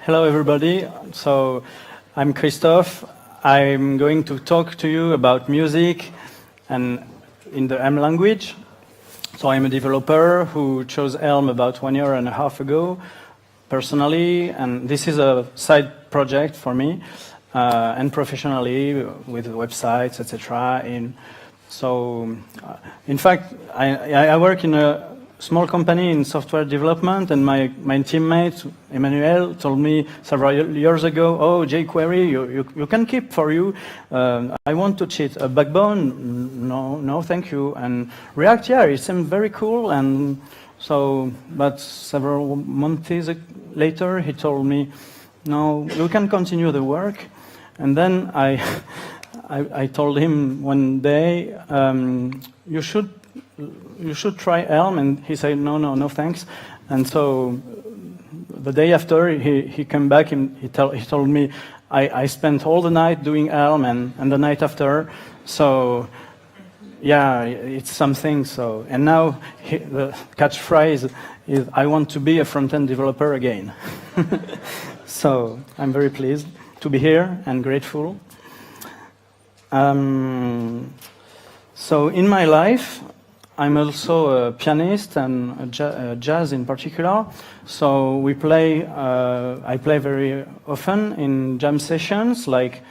Hello, everybody. So, I'm Christophe. I'm going to talk to you about music and in the Elm language. So, I'm a developer who chose Elm about 1.5 years ago, personally, and this is a side project for me, and professionally with websites, etc. In fact, I work in a small company in software development, and my teammate Emmanuel told me several years ago, "Oh, jQuery, you can keep for you. I want to cheat. A Backbone, no, thank you. And React, yeah, it seemed very cool." And so, but several months later, he told me, "No, you can continue the work." And then I told him one day, you should try Elm," and he said, no, thanks. And so the day after, he came back and he told me, I spent all the night doing Elm and the night after. So yeah, it's something. So, and now the catchphrase is, "I want to be a front-end developer again." So I'm very pleased to be here and grateful. So in my life, I'm also a pianist and jazz in particular. So I play very often in jam sessions, like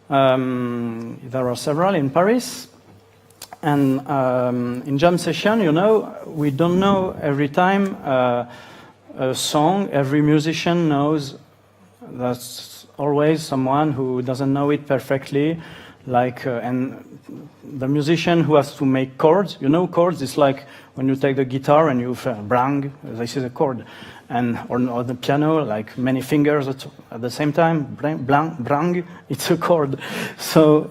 there are several in Paris. And in jam session, we don't know every time a song. Every musician knows. There's always someone who doesn't know it perfectly. And the musician who has to make chords, chords is like when you take the guitar and you brang, this is a chord, or the piano, like many fingers at the same time, brang, it's a chord. So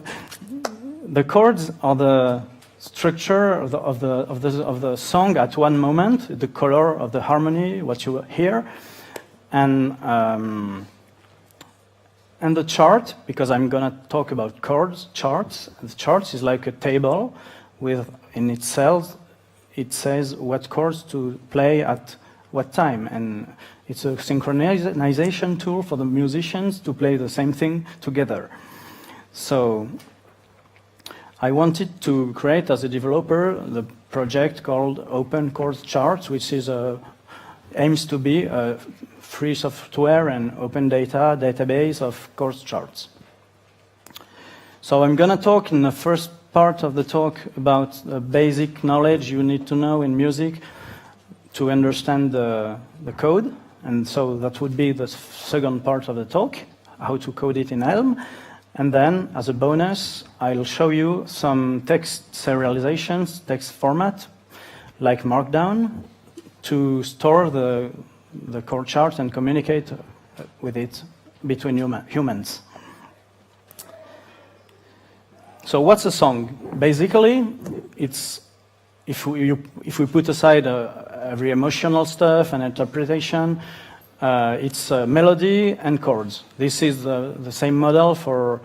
the chords are the structure of the song at one moment, the color of the harmony, what you hear, and the chart, because I'm going to talk about charts. The charts is like a table in itself, it says what chords to play at what time. And it's a synchronization tool for the musicians to play the same thing together. So I wanted to create, as a developer, the project called Open Chords Charts, which aims to be a free software and open data database of chords charts. So I'm going to talk in the first part of the talk about the basic knowledge you need to know in music to understand the code. And so that would be the second part of the talk, how to code it in Elm. And then, as a bonus, I'll show you some text serializations, text format, like Markdown, to store the chord chart and communicate with it between humans. So what's a song? Basically, it's if we put aside every emotional stuff and interpretation, it's melody and chords. This is the same model for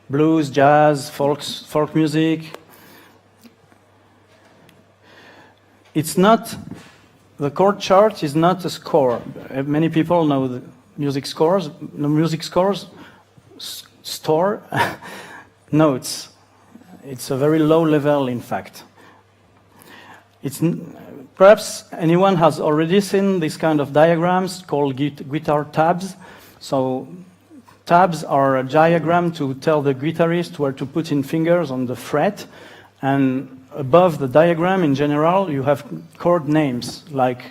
blues, jazz, folk music. It's not. The chord chart is not a score. Many people know the music scores. The music scores store notes. It's a very low level, in fact. Perhaps anyone has already seen this kind of diagrams called guitar tabs. So tabs are a diagram to tell the guitarist where to put in fingers on the fret, and above the diagram, in general, you have chord names like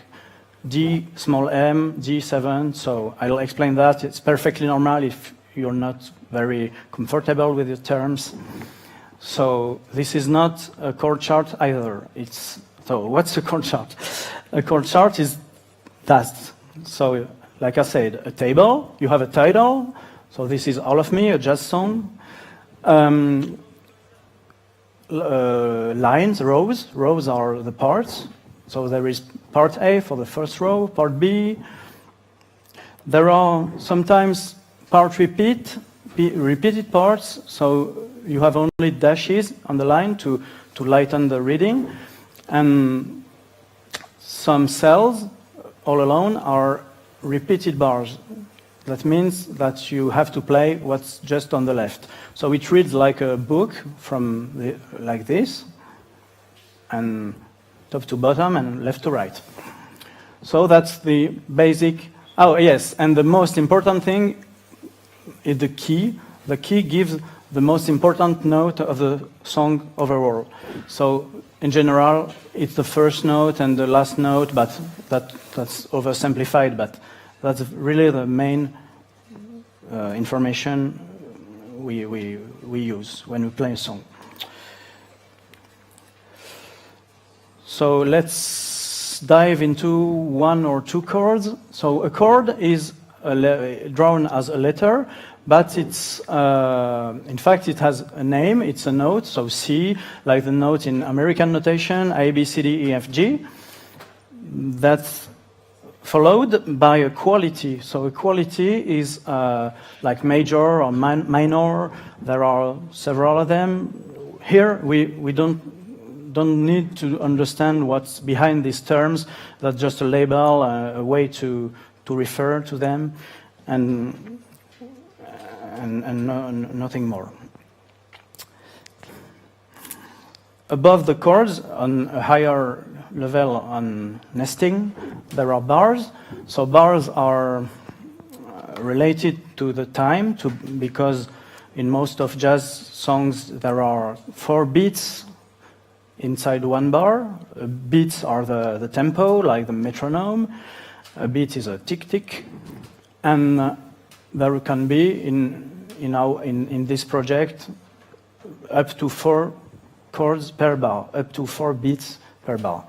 D, small m, G7. So I'll explain that. It's perfectly normal if you're not very comfortable with the terms. So this is not a chord chart either. So what's a chord chart? A chord chart is that. So like I said, a table, you have a title. So this is All of Me, a jazz song. Lines, rows are the parts. So there is part A for the first row, part B. There are sometimes repeated parts, so you have only dashes on the line to lighten the reading. And some cells all alone are repeated bars. that means that you have to play what's just on the left. So it reads like a book from like this, and top to bottom and left to right. So that's the basic. Oh yes, and the most important thing is the key. The key gives the most important note of the song overall. So in general, it's the first note and the last note, but that's oversimplified, but that's really the main information we use when we play a song. So let's dive into one or two chords. So a chord is drawn as a letter, but it's in fact it has a name. It's a note. So C, like the note in American notation, A, B, C, D, E, F, G. That's followed by a quality. So a quality is like major or minor. There are several of them. Here we don't need to understand what's behind these terms. That's just a label, a way to refer to them, and nothing more. Above the chords, on a higher level on nesting, there are bars. So bars are related to the time, because in most of jazz songs there are 4 beats inside one bar. Beats are the tempo, like the metronome. A beat is a tick-tick. And there can be, in this project, up to 4 chords per bar, up to 4 beats per bar.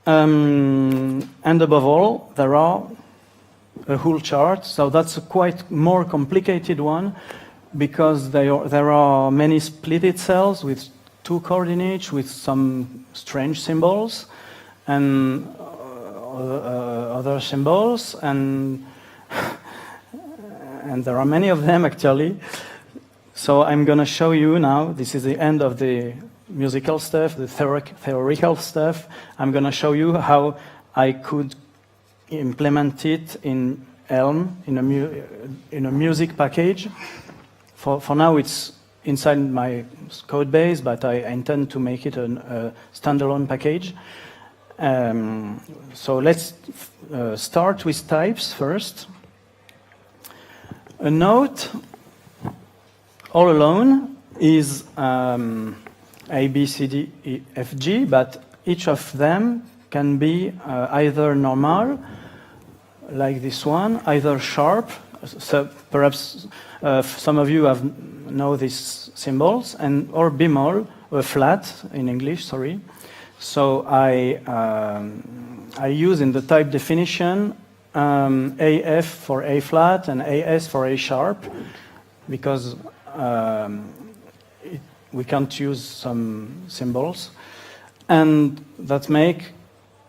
And above all, there are a whole chart. So that's a quite more complicated one, because there are many splitted cells with 2 chords in each, with some strange symbols and other symbols, and there are many of them actually. So I'm going to show you now. This is the end of the musical stuff, the theoretical stuff. I'm going to show you how I could implement it in Elm, in a music package. For now, it's inside my code base, but I intend to make it a standalone package. So let's start with types first. A note all alone is A, B, C, D, E, F, G, but each of them can be either normal, like this one, either sharp. So perhaps some of you know these symbols, or bemol, or flat in English. Sorry. So I use in the type definition AF for A flat and AS for A sharp, because we can't use some symbols, and that make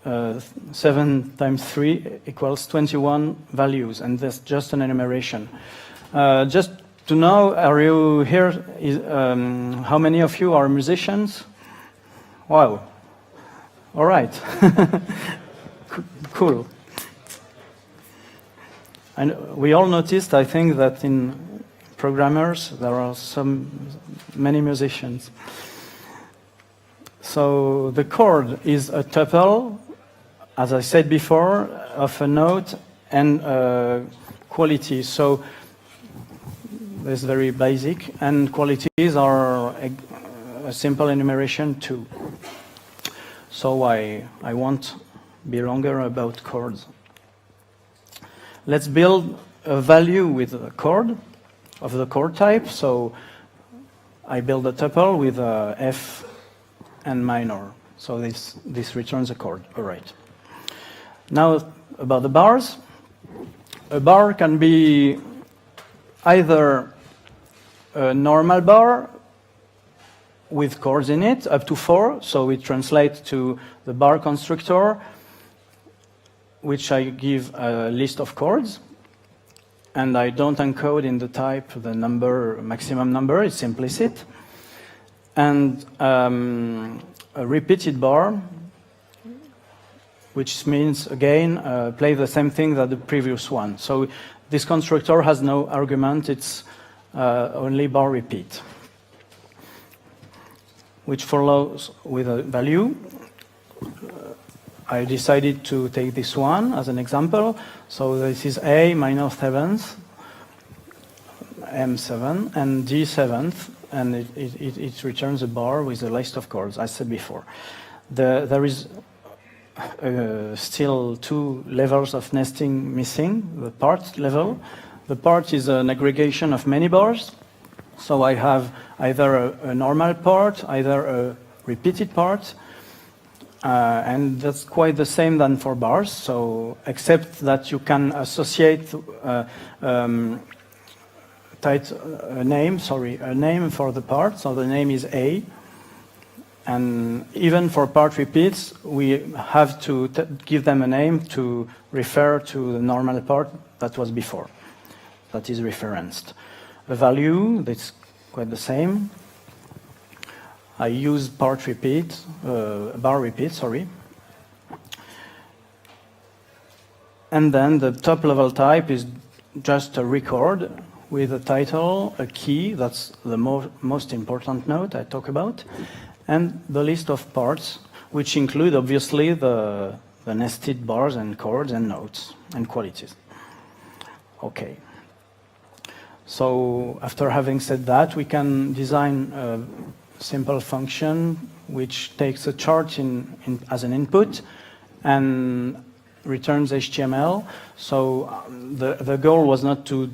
7 times 3 equals 21 values, and that's just an enumeration. Just to know, are you here? How many of you are musicians? Wow. All right. Cool. And we all noticed, I think, that in programmers there are many musicians. So the chord is a tuple, as I said before, of a note and a quality. So that's very basic, and qualities are a simple enumeration too. So I won't be longer about chords. Let's build a value with a chord of the chord type. So I build a tuple with a F and minor. So this returns a chord. All right. Now about the bars. A bar can be either a normal bar with chords in it, up to 4. So it translates to the bar constructor, which I give a list of chords. And I don't encode in the type the number, maximum number, it's implicit. And a repeated bar which means, again, play the same thing that the previous one. So this constructor has no argument, it's only bar repeat, which follows with a value. I decided to take this one as an example. So this is A minor 7th, M7, and D7th, and it returns a bar with a list of chords, as I said before. There is still two levels of nesting missing, the part level. The part is an aggregation of many bars. So I have either a normal part, either a repeated part, and that's quite the same than for bars. So except that you can associate a name for the part. So the name is A. And even for part repeats, we have to give them a name to refer to the normal part that was before, that is referenced. A value, that's quite the same. I use bar repeat, sorry. And then the top level type is just a record with a title, a key, that's the most important note I talk about, and the list of parts, which include obviously the nested bars and chords and notes and qualities. Okay. So after having said that, we can design a simple function which takes a chart as an input and returns HTML. So the goal was not to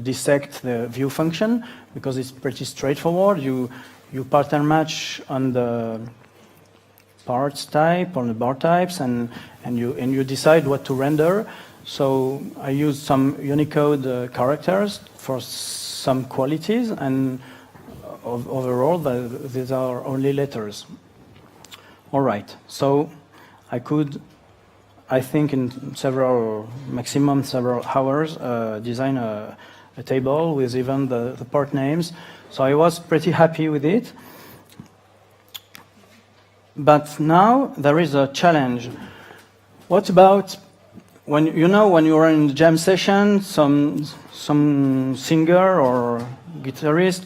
dissect the view function, because it's pretty straightforward. You pattern match on the parts type, on the bar types, and you decide what to render. So I used some Unicode characters for some qualities, and overall these are only letters. All right, so I could, I think in maximum several hours, design a table with even the part names. So I was pretty happy with it. But now there is a challenge. What about when you are in the jam session, some singer or guitarist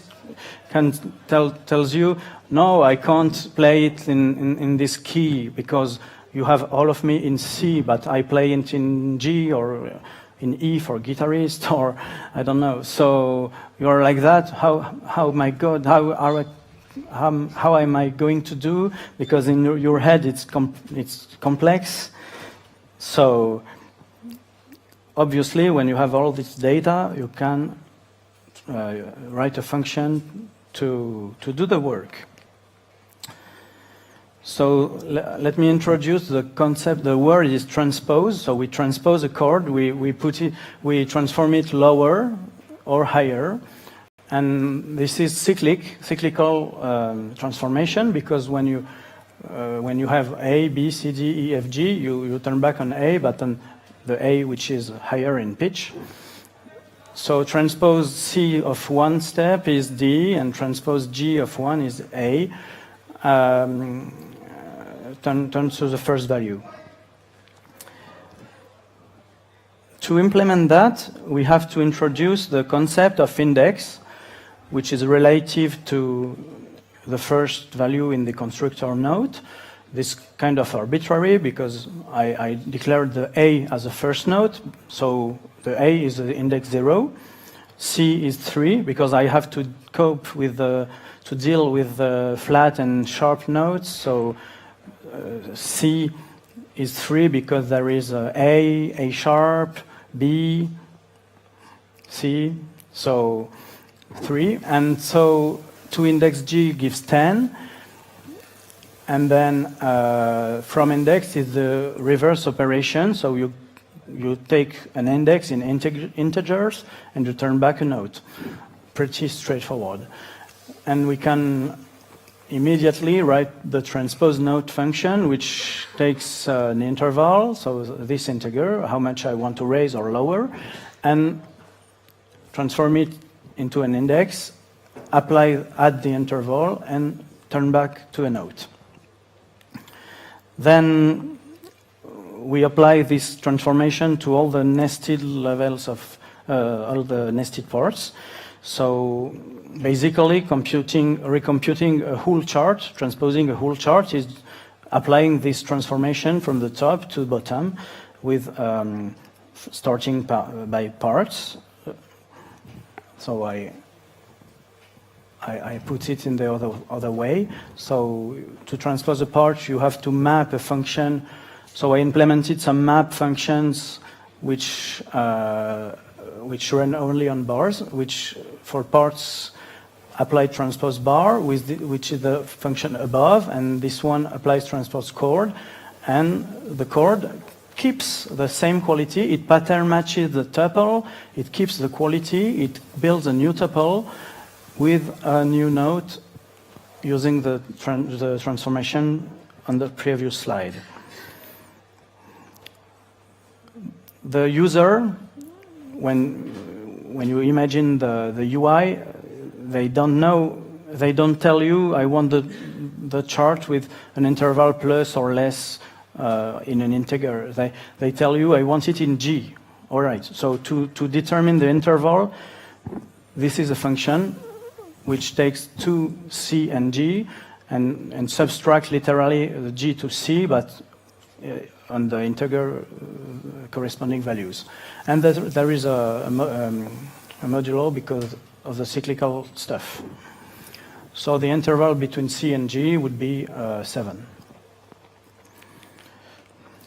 tells you, no, I can't play it in this key because you have all of me in C, but I play it in G or in E for guitarist, or I don't know. So you're like that. How my God, how am I going to do? Because in your head it's complex. So obviously, when you have all this data, you can write a function to do the work. So let me introduce the concept. The word is transpose. So we transpose a chord. We transform it lower or higher, and this is cyclical transformation, because when you have A, B, C, D, E, F, G, you turn back on A, but on the A which is higher in pitch. So transpose C of one step is D, and transpose G of one is A. Turn to the first value. To implement that, we have to introduce the concept of index, which is relative to the first value in the constructor node. This kind of arbitrary, because I declared the A as a first node, so the A is the index 0. C is 3, because I have to cope with to deal with the flat and sharp notes. So C is 3 because there is A sharp, B, C, so 3. And so 2 index G gives 10. And then from index is the reverse operation. So you take an index in integers and you turn back a node. Pretty straightforward. And we can immediately write the transpose node function, which takes an interval, so this integer, how much I want to raise or lower, and transform it into an index, add the interval, and turn back to a node. Then we apply this transformation to all the nested levels of all the nested parts. So basically, recomputing a whole chart, transposing a whole chart, is applying this transformation from the top to bottom, with starting by parts. So I put it in the other way. So to transpose a part, you have to map a function. So I implemented some map functions which run only on bars, which for parts apply transpose bar, which is the function above, and this one applies transpose chord, and the chord keeps the same quality. It pattern matches the tuple, it keeps the quality, it builds a new tuple with a new note using the transformation on the previous slide. The user, when you imagine the UI, they don't tell you, I want the chart with an interval plus or less in an integer. They tell you, I want it in G. All right, so to determine the interval, this is a function which takes 2 C and G and subtract literally the G to C, but on the integer corresponding values. And there is a modulo because of the cyclical stuff. So the interval between C and G would be 7.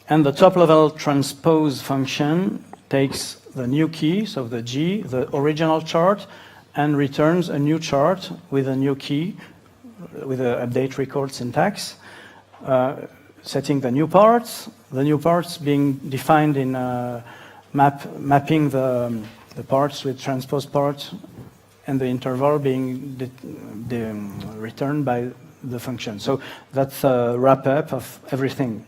And the top-level transpose function takes the new key, so the G, the original chart, and returns a new chart with a new key, with an update record syntax, setting the new parts being defined in mapping the parts with transpose parts, and the interval being returned by the function. So that's a wrap-up of everything.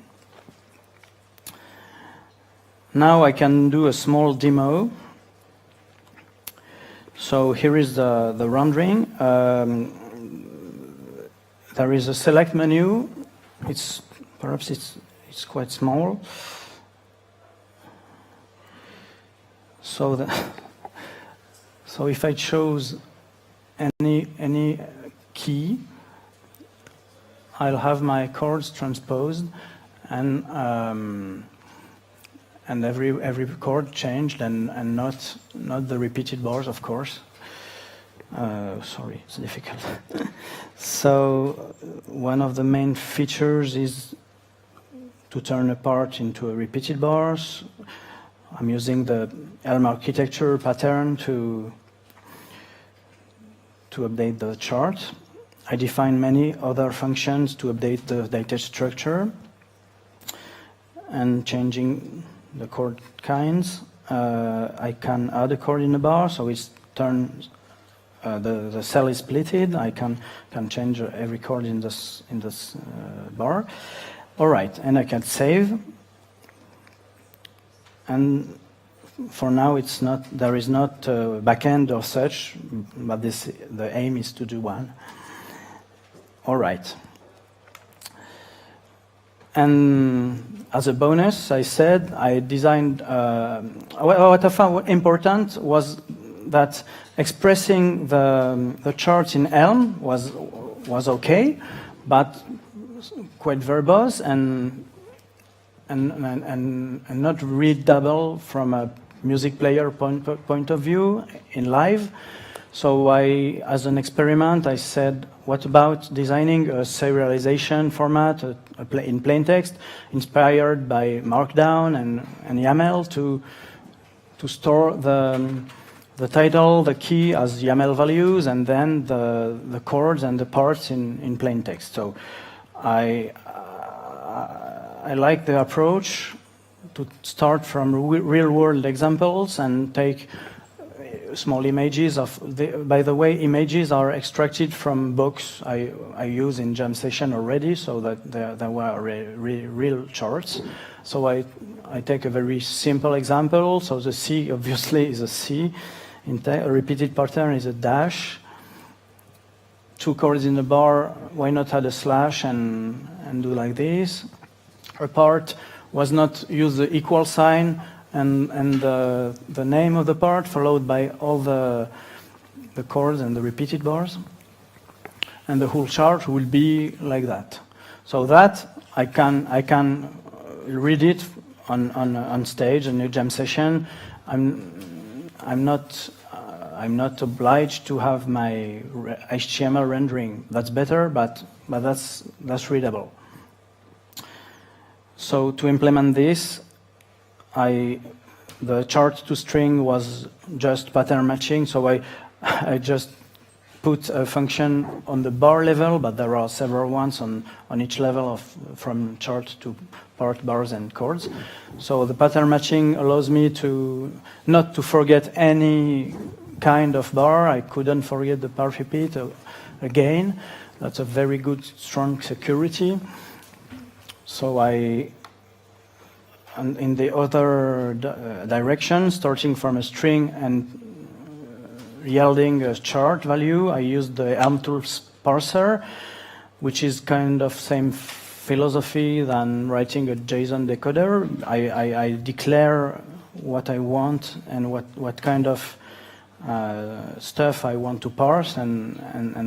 Now I can do a small demo. So here is the rendering. There is a select menu. Perhaps it's quite small. So if I chose any key, I'll have my chords transposed, and every chord changed, and not the repeated bars, of course. Sorry, it's difficult. So one of the main features is to turn a part into a repeated bars. I'm using the Elm architecture pattern to update the chart. I define many other functions to update the data structure and changing the chord kinds. I can add a chord in the bar, so it's turns the cell is splitted. I can change every chord in this bar. All right, and I can save. And for now, there is not a backend or such, but the aim is to do one. All right. And as a bonus, I said I designed. What I found important was that expressing the charts in Elm was okay, but quite verbose and not readable from a music player point of view in live. So as an experiment, I said, what about designing a serialization format in plain text inspired by Markdown and YAML to store the title, the key as YAML values, and then the chords and the parts in plain text. So I like the approach to start from real-world examples and take small images by the way, images are extracted from books I use in jam session already, so that there were real charts. So I take a very simple example. So the C obviously is a C. A repeated pattern is a dash. 2 chords in the bar, why not add a slash and do like this? a part was not use the equal sign and the name of the part followed by all the chords and the repeated bars, and the whole chart will be like that. So that I can read it on stage in a jam session. I'm not obliged to have my HTML rendering. That's better, but that's readable. So to implement this, the chart to string was just pattern matching. So I just put a function on the bar level, but there are several ones on each level from chart to part, bars, and chords. So the pattern matching allows me to not to forget any kind of bar. I couldn't forget the part repeat again. That's a very good, strong security. So and in the other direction, starting from a string and yielding a chart value, I used the Elm tools parser, which is kind of same philosophy than writing a JSON decoder. I declare what I want and what kind of stuff I want to parse, and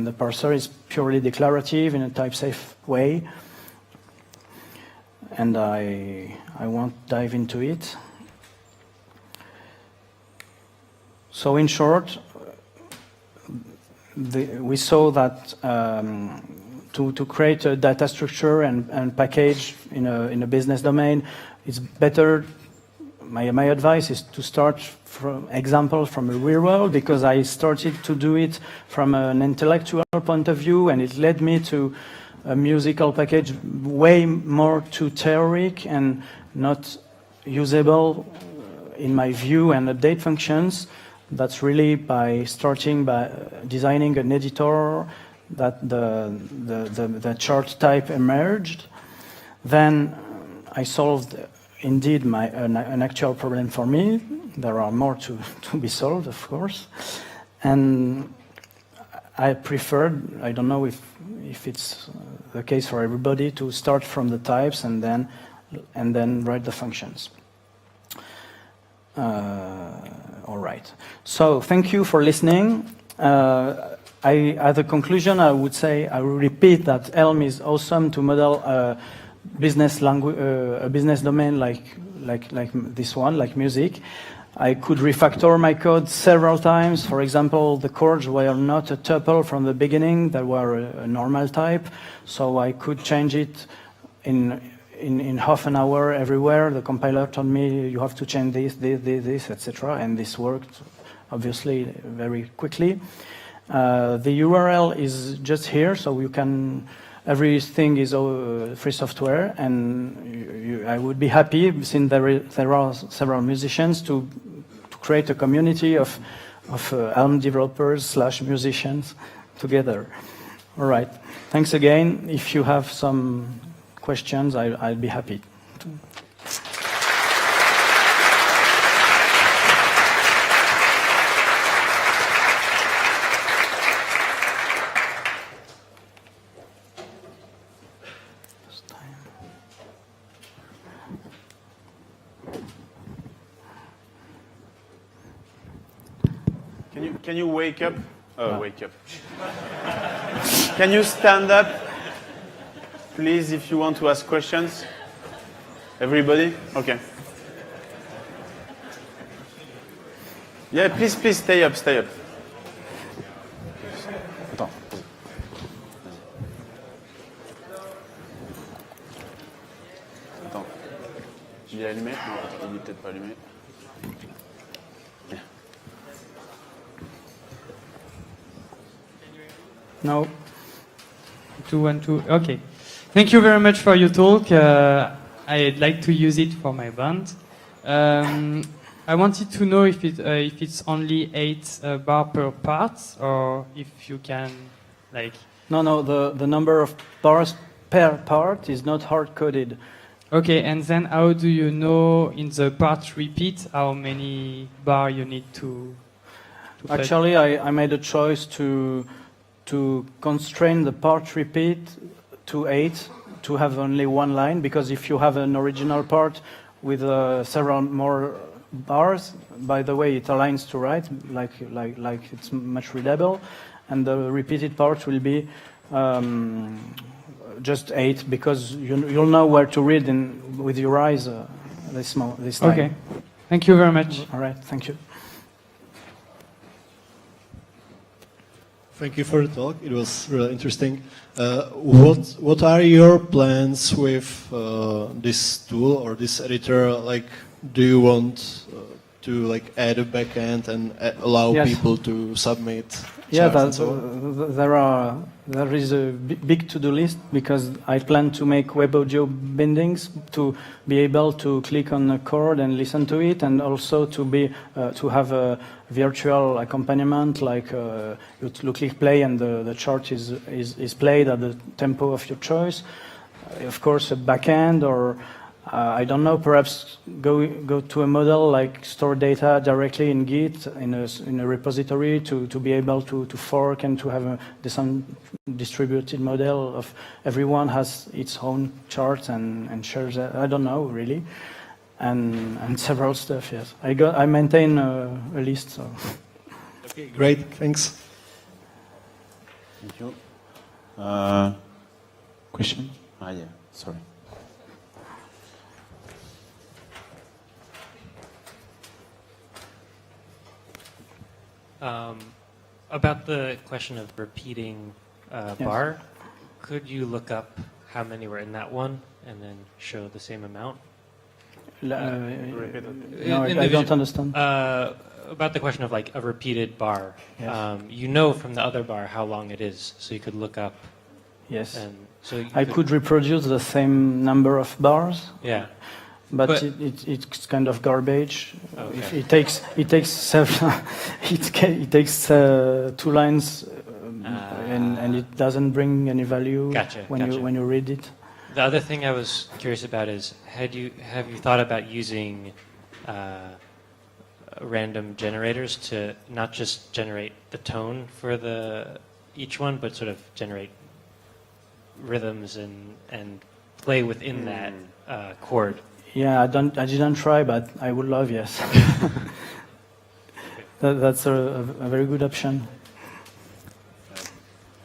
the parser is purely declarative in a type-safe way. And I won't dive into it. So in short, we saw that to create a data structure and package in a business domain, it's better. My advice is to start from examples from the real world, because I started to do it from an intellectual point of view, and it led me to a musical package way more too theoretic and not usable in my view, and update functions. That's really by starting by designing an editor that the chart type emerged. Then I solved indeed an actual problem for me. There are more to be solved, of course. And I preferred, I don't know if it's the case for everybody, to start from the types and then write the functions. All right. So thank you for listening. At the conclusion, I would say, I will repeat that Elm is awesome to model a business domain like this one, like music. I could refactor my code several times. For example, the chords were not a tuple from the beginning; they were a normal type. So I could change it in half an hour everywhere. The compiler told me you have to change this, etc., and this worked obviously very quickly. The URL is just here, so you can. Everything is free software, and I would be happy, since there are several musicians, to create a community of Elm developers / musicians together. All right. Thanks again. If you have some questions, I'll be happy to. Can you wake up? Wake up. Can you stand up, please, if you want to ask questions? Everybody? Okay. Yeah, please stay up. Attends. Il est allumé? Non, il n'est peut-être pas allumé. No. 2, 1, 2. Okay. Thank you very much for your talk. I'd like to use it for my band. I wanted to know if it's only 8 bar per part, or if you can, like. No. The number of bars per part is not hard coded. Okay, and then how do you know in the part repeat how many bar you need to Actually, I made a choice to constrain the part repeat to 8 to have only one line, because if you have an original part with several more bars, by the way, it aligns to right, like it's much readable, and the repeated part will be just 8, because you'll know where to read with your eyes this line. Okay. Thank you very much. All right, thank you. Thank you for the talk. It was really interesting. What are your plans with this tool or this editor? Like, do you want to like add a backend and allow people to submit? Yeah, there is a big to-do list, because I plan to make web audio bindings to be able to click on a chord and listen to it, and also to have a virtual accompaniment, like you click play and the chart is played at the tempo of your choice. Of course, a backend, or I don't know, perhaps go to a model like store data directly in Git in a repository to be able to fork and to have some distributed model of everyone has its own charts and shares. I don't know really, and several stuff. Yes, I maintain a list. So. Okay, great, thanks. Thank you. Question? Yeah, sorry. About the question of repeating bar, could you look up how many were in that one and then show the same amount? No, I don't understand. About the question of like a repeated bar, Yes. you know from the other bar how long it is, so you could look up. Yes. And so I could reproduce the same number of bars. Yeah. But it's kind of garbage. Okay. It takes it takes 2 lines, and it doesn't bring any value when you read it. The other thing I was curious about is, have you thought about using random generators to not just generate the tone for each one, but sort of generate rhythms and play within that chord? Yeah, I didn't try, but I would love, yes. That's a very good option.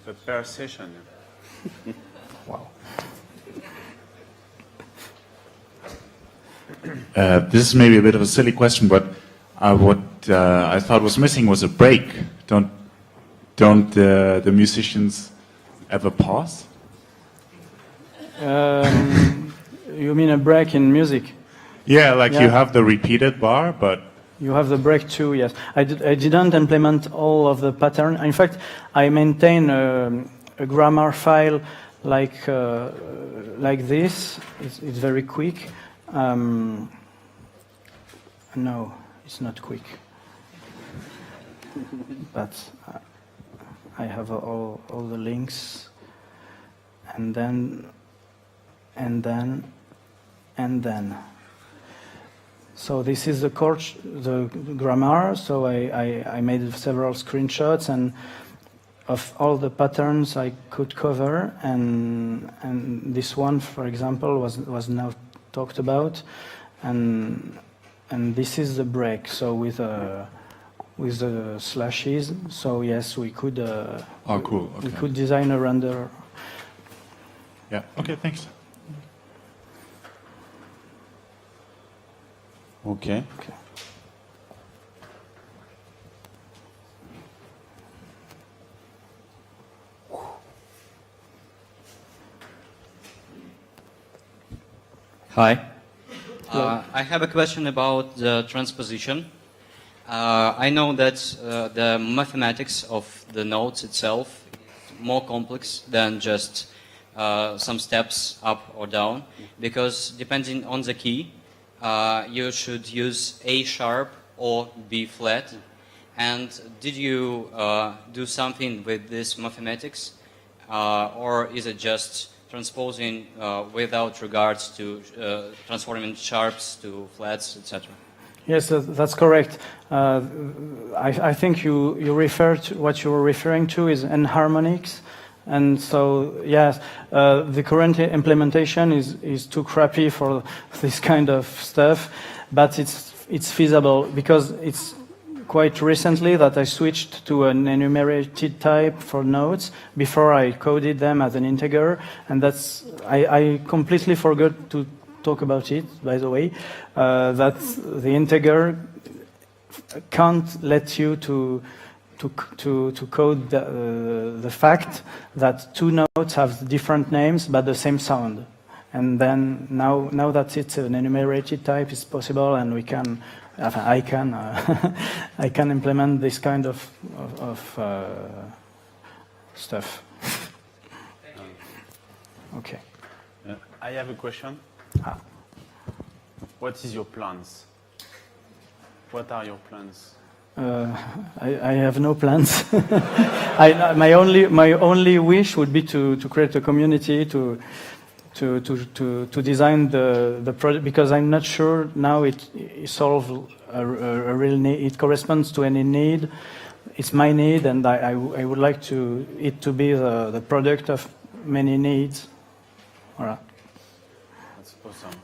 So per session. Wow. This is maybe a bit of a silly question, but what I thought was missing was a break. Don't the musicians ever pause? You mean a break in music? Yeah, like you have the repeated bar, but you have the break too. Yes, I didn't implement all of the pattern. In fact, I maintain a grammar file like this. It's very quick. No, it's not quick. But I have all the links, and then. So this is the grammar. So I made several screenshots and of all the patterns I could cover, and this one, for example, was now talked about, and this is the break. So with the slashes. So yes, we could. Oh, cool. Okay. We could design a render. Yeah. Okay. Thanks. Okay. Hi. I have a question about the transposition. I know that the mathematics of the notes itself is more complex than just some steps up or down, because depending on the key, you should use A sharp or B flat. And did you do something with this mathematics, or is it just transposing without regards to transforming sharps to flats, etc.? Yes, that's correct. I think you refer to what you were referring to is enharmonics, And so, yes, the current implementation is too crappy for this kind of stuff, but it's feasible because it's quite recently that I switched to an enumerated type for nodes. Before I coded them as an integer, and that's I completely forgot to talk about it, by the way, that the integer can't let you to code the fact that two nodes have different names but the same sound. And then now that it's an enumerated type, it's possible, and I can implement this kind of stuff. Okay. I have a question. What is your plans? What are your plans? I have no plans. My only wish would be to create a community to design the project, because I'm not sure now it solves a real need. It corresponds to any need. It's my need, and I would like it to be the product of many needs. All right. That's awesome.